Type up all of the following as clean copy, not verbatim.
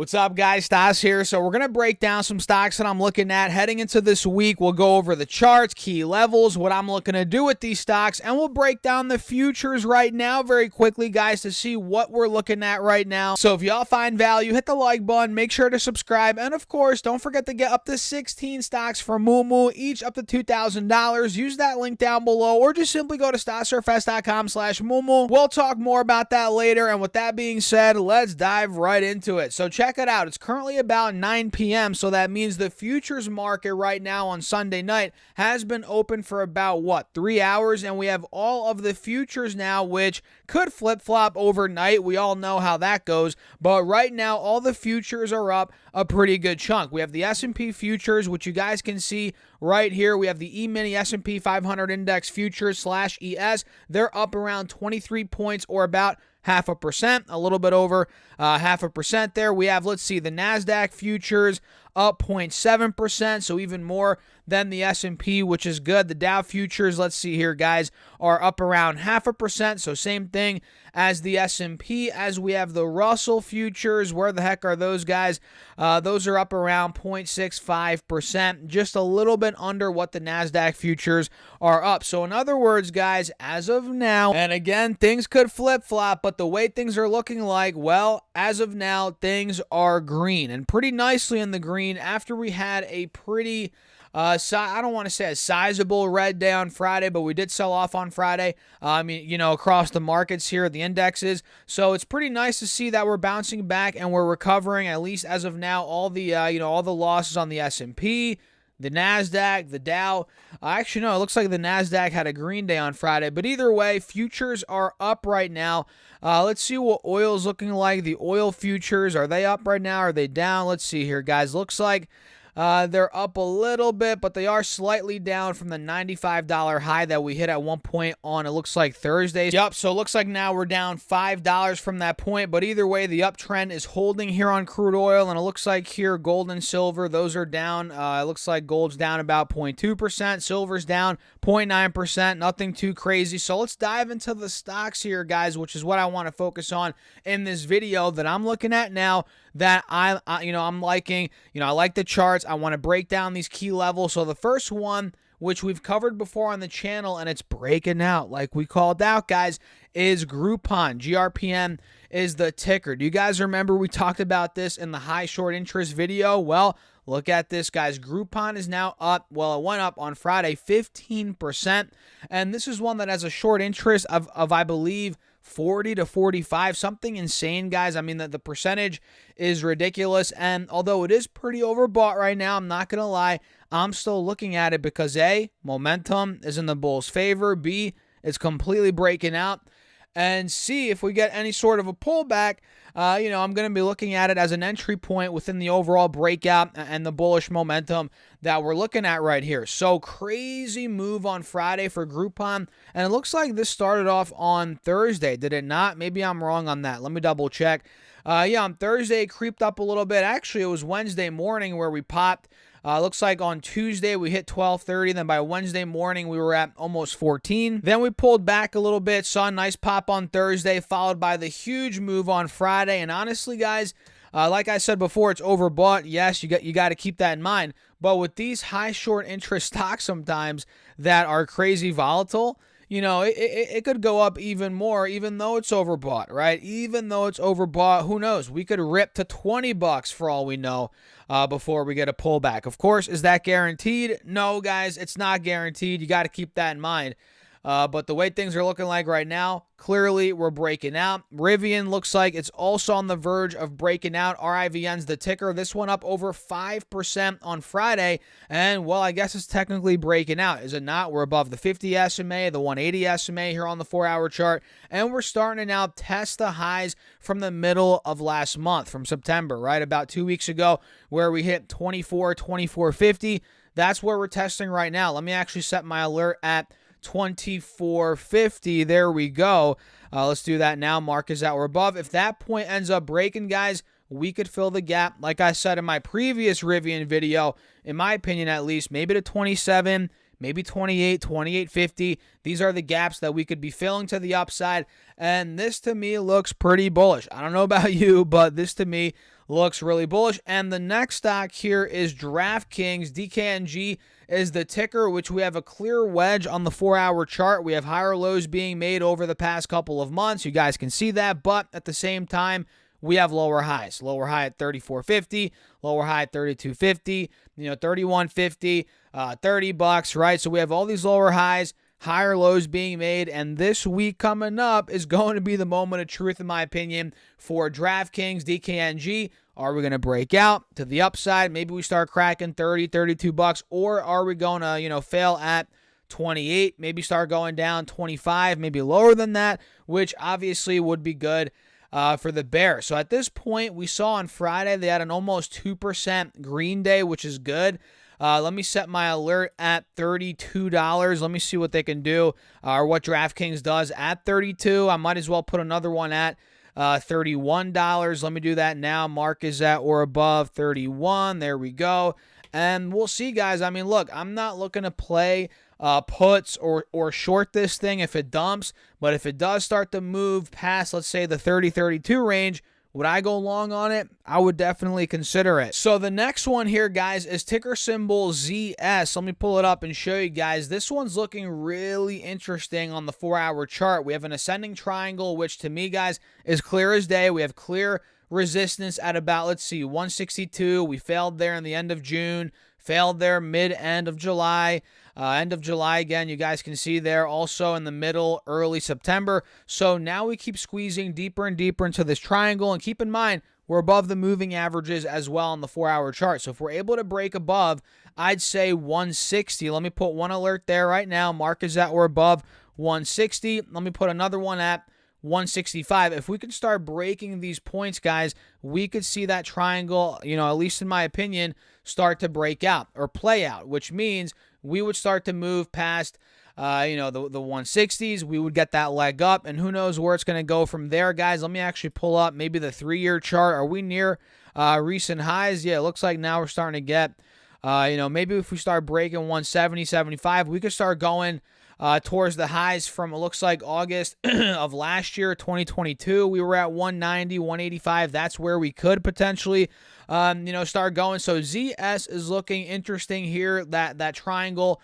What's up, guys? Stas here. So we're going to break down some stocks that I'm looking at heading into this week. We'll go over the charts, key levels, what I'm looking to do with these stocks, and we'll break down the futures right now very quickly, guys, to see what we're looking at right now. So if y'all find value, hit the like button, make sure to subscribe, and of course, don't forget to get up to 16 stocks from Moomoo, each up to $2,000. Use that link down below, or just simply go to stassurfs.com/Moomoo. We'll talk more about that later, and with that being said, let's dive right into it. So check it out. It's currently about 9 p.m., so that means the futures market right now on Sunday night has been open for about, 3 hours, and we have all of the futures now, which could flip-flop overnight. We all know how that goes, but right now, all the futures are up a pretty good chunk. We have the S&P futures, which you guys can see right here. We have the E-mini S&P 500 Index futures /ES. They're up around 23 points, or about 0.5%, a little bit over 0.5% there. We have, let's see, the NASDAQ futures up 0.7%, so even more than the S&P, which is good. The Dow futures, let's see here, guys, are up around 0.5%, so same thing as the S&P. As we have the Russell futures, where the heck are those guys? Those are up around 0.65%, just a little bit under what the NASDAQ futures are up. So in other words, guys, as of now, and again, things could flip-flop, but the way things are looking like, well, as of now, things are green, and pretty nicely in the green after we had a pretty I don't want to say a sizable red day on Friday, but we did sell off on Friday, across the markets here, the indexes. So it's pretty nice to see that we're bouncing back and we're recovering, at least as of now, all the losses on the S&P, the NASDAQ, the Dow. Actually, no, it looks like the NASDAQ had a green day on Friday. But either way, futures are up right now. Let's see what oil's looking like. The oil futures, are they up right now? Are they down? Let's see here, guys. Looks like they're up a little bit, but they are slightly down from the $95 high that we hit at one point on, it looks like, Thursday. Yep, so it looks like now we're down $5 from that point, but either way, the uptrend is holding here on crude oil, and it looks like here gold and silver, those are down. It looks like gold's down about 0.2%, silver's down 0.9%, nothing too crazy. So let's dive into the stocks here, guys, which is what I want to focus on in this video that I'm looking at now, that I'm liking. I like the charts. I want to break down these key levels. So the first one, which we've covered before on the channel, and it's breaking out like we called out, guys, is Groupon. GRPN is the ticker. Do you guys remember we talked about this in the high short interest video? Well, look at this, guys. Groupon is now up. Well, it went up on Friday 15%, and this is one that has a short interest of I believe, 40 to 45, something insane, guys. I mean, the percentage is ridiculous, and although it is pretty overbought right now, I'm not going to lie, I'm still looking at it because A, momentum is in the Bulls' favor, B, it's completely breaking out, and C, if we get any sort of a pullback, I'm going to be looking at it as an entry point within the overall breakout and the bullish momentum that we're looking at right here. So crazy move on Friday for Groupon, and it looks like this started off on Thursday. Did it not? Maybe I'm wrong on that. Let me double check. On Thursday, it creeped up a little bit. Actually, it was Wednesday morning where we popped. Looks like on Tuesday we hit 1230. Then by Wednesday morning we were at almost 14. Then we pulled back a little bit, saw a nice pop on Thursday, followed by the huge move on Friday. And honestly, guys, like I said before, it's overbought. Yes, you got to keep that in mind. But with these high short interest stocks sometimes that are crazy volatile, it could go up even more, even though it's overbought, right? Even though it's overbought, who knows? We could rip to $20 for all we know before we get a pullback. Of course, is that guaranteed? No, guys, it's not guaranteed. You got to keep that in mind. But the way things are looking like right now, clearly we're breaking out. Rivian looks like it's also on the verge of breaking out. RIVN's the ticker. This one up over 5% on Friday. And, well, I guess it's technically breaking out. Is it not? We're above the 50 SMA, the 180 SMA here on the 4-hour chart. And we're starting to now test the highs from the middle of last month, from September, right? About 2 weeks ago, where we hit 24.50. That's where we're testing right now. Let me actually set my alert at 24.50. There we go. Let's do that now. Mark is that we're above. If that point ends up breaking, guys, we could fill the gap. Like I said in my previous Rivian video, in my opinion at least, maybe to 27, maybe 28, 28.50. These are the gaps that we could be filling to the upside, and this to me looks pretty bullish. I don't know about you, but this to me looks really bullish. And the next stock here is DraftKings. DKNG is the ticker, which we have a clear wedge on the 4-hour chart. We have higher lows being made over the past couple of months. You guys can see that, but at the same time, we have lower highs. Lower high at 34.50, lower high at 32.50, 31.50, $30, right? So we have all these lower highs, higher lows being made, and this week coming up is going to be the moment of truth, in my opinion, for DraftKings, DKNG. Are we going to break out to the upside? Maybe we start cracking 30, $32, or are we going to, fail at 28, maybe start going down 25, maybe lower than that, which obviously would be good for the Bears. So at this point, we saw on Friday they had an almost 2% green day, which is good. Let me set my alert at $32. Let me see what they can do, or what DraftKings does at 32. I might as well put another one at $31. Let me do that now. Mark is at or above 31. There we go. And we'll see, guys. I mean, look, I'm not looking to play puts or short this thing if it dumps, but if it does start to move past, let's say, the 30-32 range, would I go long on it? I would definitely consider it. So the next one here, guys, is ticker symbol ZS. Let me pull it up and show you guys. This one's looking really interesting on the 4-hour chart. We have an ascending triangle, which to me, guys, is clear as day. We have clear resistance at about, let's see, 162. We failed there in the end of June, failed there mid-end of July. End of July again, you guys can see there, also in the middle, early September. So now we keep squeezing deeper and deeper into this triangle, and keep in mind, we're above the moving averages as well on the 4-hour chart. So if we're able to break above, I'd say 160. Let me put one alert there right now. Mark is at or above 160. Let me put another one at 165. If we could start breaking these points, guys, we could see that triangle, at least in my opinion, start to break out or play out, which means we would start to move past, the 160s. We would get that leg up, and who knows where it's going to go from there, guys. Let me actually pull up maybe the 3-year chart. Are we near recent highs? Yeah, it looks like now we're starting to get, maybe if we start breaking 170, 75, we could start going towards the highs from, it looks like, August of last year, 2022. We were at 190, 185. That's where we could potentially, start going. So ZS is looking interesting here. That triangle,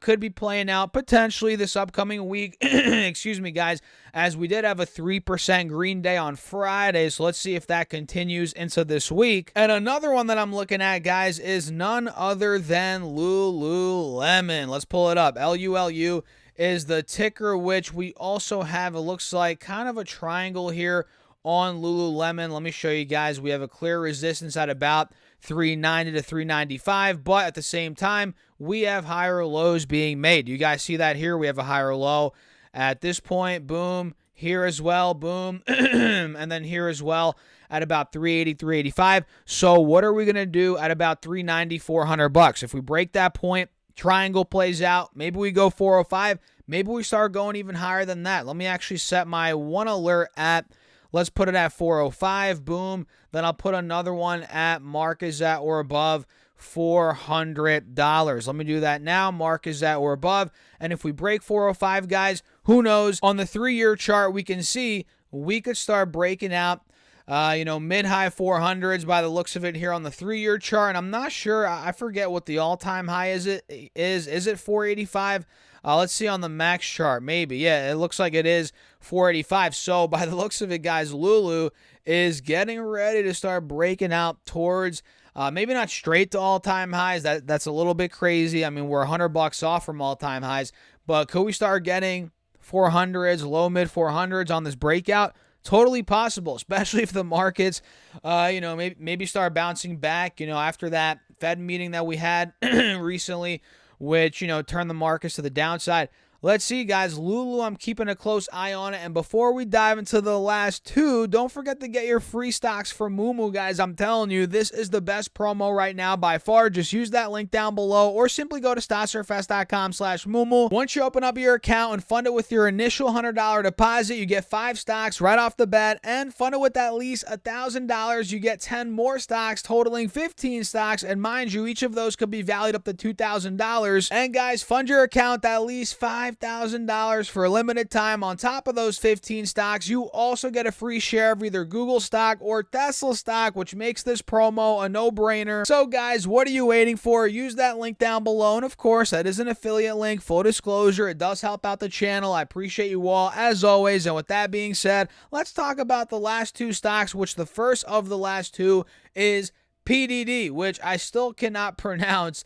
could be playing out potentially this upcoming week. Excuse me, guys, as we did have a 3% green day on Friday. So let's see if that continues into this week. And another one that I'm looking at, guys, is none other than Lululemon. Let's pull it up. LULU is the ticker, which we also have, it looks like, kind of a triangle here on Lululemon. Let me show you guys. We have a clear resistance at about 390 to 395, but at the same time, we have higher lows being made. You guys see that here? We have a higher low at this point. Boom. Here as well. Boom. And then here as well at about 380, 385. So what are we going to do at about 390, $400? If we break that point, triangle plays out, maybe we go 405. Maybe we start going even higher than that. Let me actually set my one alert at, let's put it at 405. Boom. Then I'll put another one at Mark is at or above $400. Let me do that now. Mark is at or above. And if we break 405, guys, who knows? On the 3-year chart, we can see we could start breaking out, mid-high 400s by the looks of it here on the 3-year chart. And I'm not sure. I forget what the all-time high is. Is it 485? Let's see on the max chart. Maybe. Yeah, it looks like it is 485. So by the looks of it, guys, Lulu is getting ready to start breaking out towards, maybe not straight to all-time highs. That's a little bit crazy. I mean, we're $100 off from all-time highs. But could we start getting 400s, low mid 400s on this breakout? Totally possible, especially if the markets, maybe start bouncing back, after that Fed meeting that we had recently, which, turned the markets to the downside. Let's see, guys. Lulu, I'm keeping a close eye on it. And before we dive into the last two, don't forget to get your free stocks from Moomoo, guys. I'm telling you, this is the best promo right now by far. Just use that link down below or simply go to stocks.com/Moomoo. Once you open up your account and fund it with your initial $100 deposit, you get 5 stocks right off the bat, and fund it with at least $1,000, you get 10 more stocks, totaling 15 stocks. And mind you, each of those could be valued up to $2,000. And guys, fund your account at least $5,000 for a limited time. On top of those 15 stocks, you also get a free share of either Google stock or Tesla stock, which makes this promo a no-brainer. So guys, what are you waiting for? Use that link down below. And of course, that is an affiliate link. Full disclosure, it does help out the channel. I appreciate you all as always. And with that being said, let's talk about the last two stocks, which the first of the last two is PDD, which I still cannot pronounce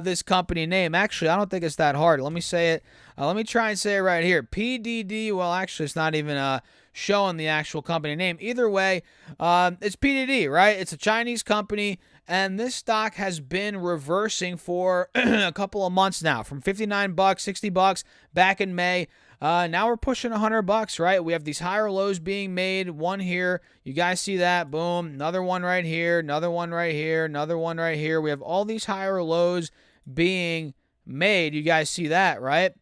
this company name. Actually, I don't think it's that hard. Let me say it. Let me try and say it right here. PDD. Well, actually, it's not even showing the actual company name. Either way, it's PDD, right? It's a Chinese company, and this stock has been reversing for a couple of months now, from $59, $60 back in May. Now we're pushing $100, right? We have these higher lows being made. One here. You guys see that? Boom. Another one right here. Another one right here. Another one right here. We have all these higher lows being made. You guys see that, right?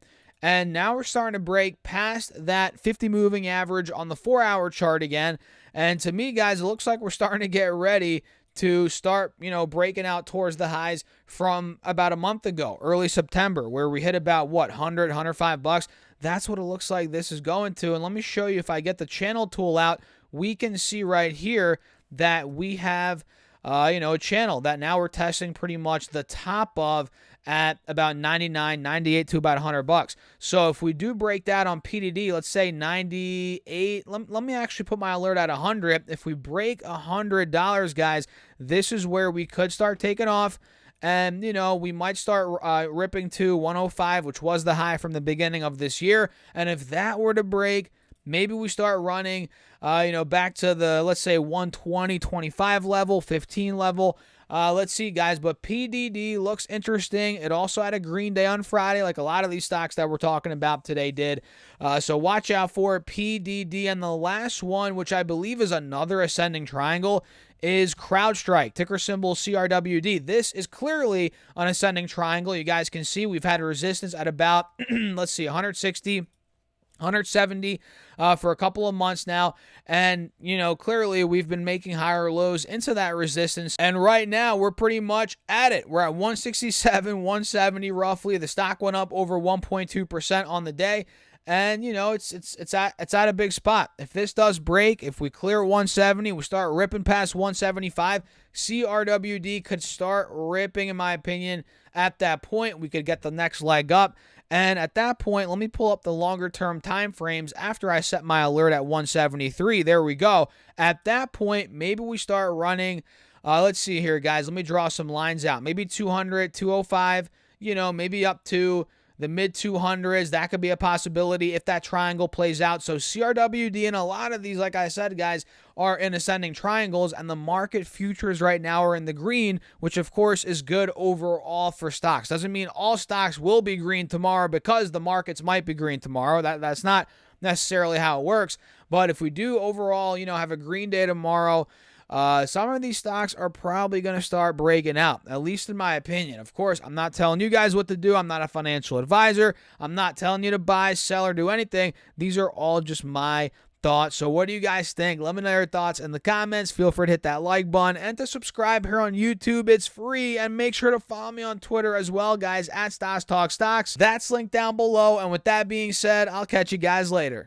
And now we're starting to break past that 50 moving average on the 4-hour chart again. And to me, guys, it looks like we're starting to get ready to start, breaking out towards the highs from about a month ago, early September, where we hit about, what, $100, $105? That's what it looks like this is going to. And let me show you, if I get the channel tool out, we can see right here that we have, a channel that now we're testing pretty much the top of at about 99, 98 to about $100. So if we do break that on PDD, let's say 98, let me actually put my alert at 100. If we break $100, guys, this is where we could start taking off. And, we might start ripping to 105, which was the high from the beginning of this year. And if that were to break, maybe we start running, back to the, let's say, 120, 25 level, 15 level. Let's see, guys. But PDD looks interesting. It also had a green day on Friday, like a lot of these stocks that we're talking about today did. So watch out for it, PDD. And the last one, which I believe is another ascending triangle, is CrowdStrike, ticker symbol CRWD. This is clearly an ascending triangle. You guys can see we've had a resistance at about, let's see, 160, 170 for a couple of months now. And, clearly we've been making higher lows into that resistance. And right now we're pretty much at it. We're at 167, 170 roughly. The stock went up over 1.2% on the day. And, it's at a big spot. If this does break, if we clear 170, we start ripping past 175, CRWD could start ripping, in my opinion. At that point, we could get the next leg up. And at that point, let me pull up the longer term time frames after I set my alert at 173. There we go. At that point, maybe we start running. Let's see here, guys. Let me draw some lines out. Maybe 200, 205, maybe up to the mid 200s. That could be a possibility if that triangle plays out. So CRWD and a lot of these, like I said, guys, are in ascending triangles, and the market futures right now are in the green, which of course is good overall for stocks. Doesn't mean all stocks will be green tomorrow because the markets might be green tomorrow. That's not necessarily how it works. But if we do overall, have a green day tomorrow, some of these stocks are probably going to start breaking out, at least in my opinion. Of course, I'm not telling you guys what to do. I'm not a financial advisor. I'm not telling you to buy, sell, or do anything. These are all just my thoughts. So what do you guys think? Let me know your thoughts in the comments. Feel free to hit that like button and to subscribe here on YouTube. It's free. And make sure to follow me on Twitter as well, guys, at Stocks Talk Stocks. That's linked down below. And with that being said, I'll catch you guys later.